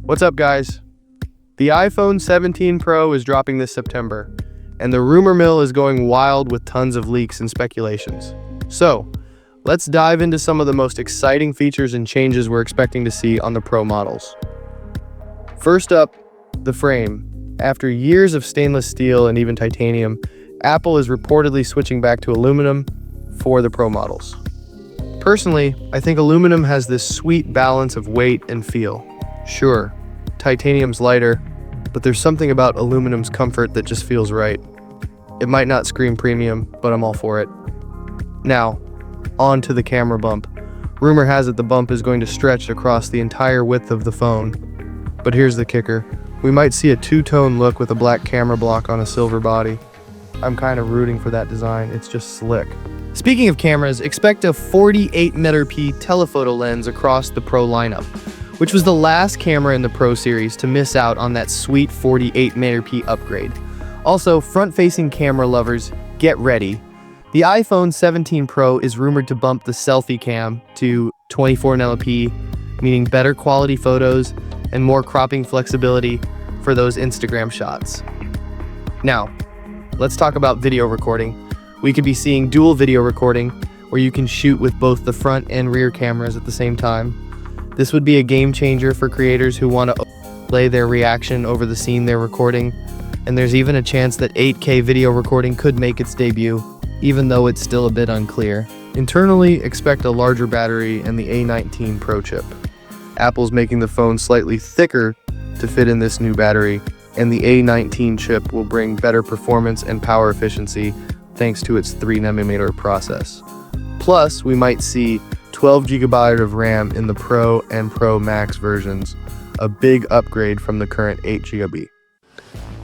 What's up, guys? The iPhone 17 Pro is dropping this September, and the rumor mill is going wild with tons of leaks and speculations. So, let's dive into some of the most exciting features and changes we're expecting to see on the Pro models. First up, the frame. After years of stainless steel and even titanium, Apple is reportedly switching back to aluminum for the Pro models. Personally, I think aluminum has this sweet balance of weight and feel. Sure, titanium's lighter, but there's something about aluminum's comfort that just feels right. It might not scream premium, but I'm all for it. Now, on to the camera bump. Rumor has it the bump is going to stretch across the entire width of the phone. But here's the kicker. We might see a two-tone look with a black camera block on a silver body. I'm kind of rooting for that design, it's just slick. Speaking of cameras, expect a 48MP telephoto lens across the Pro lineup, which was the last camera in the Pro series to miss out on that sweet 48MP upgrade. Also, front-facing camera lovers, get ready. The iPhone 17 Pro is rumored to bump the Selfie Cam to 24MP, meaning better quality photos and more cropping flexibility for those Instagram shots. Now, let's talk about video recording. We could be seeing dual video recording, where you can shoot with both the front and rear cameras at the same time. This would be a game changer for creators who want to lay their reaction over the scene they're recording, and there's even a chance that 8K video recording could make its debut, even though it's still a bit unclear. Internally, expect a larger battery and the A19 Pro Chip. Apple's making the phone slightly thicker to fit in this new battery, and the A19 chip will bring better performance and power efficiency thanks to its 3nm process. Plus, we might see 12GB of RAM in the Pro and Pro Max versions, a big upgrade from the current 8GB.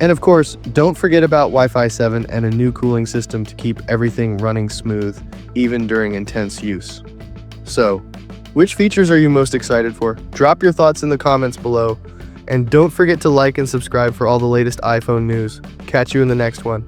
And of course, don't forget about Wi-Fi 7 and a new cooling system to keep everything running smooth, even during intense use. So, which features are you most excited for? Drop your thoughts in the comments below, and don't forget to like and subscribe for all the latest iPhone news. Catch you in the next one.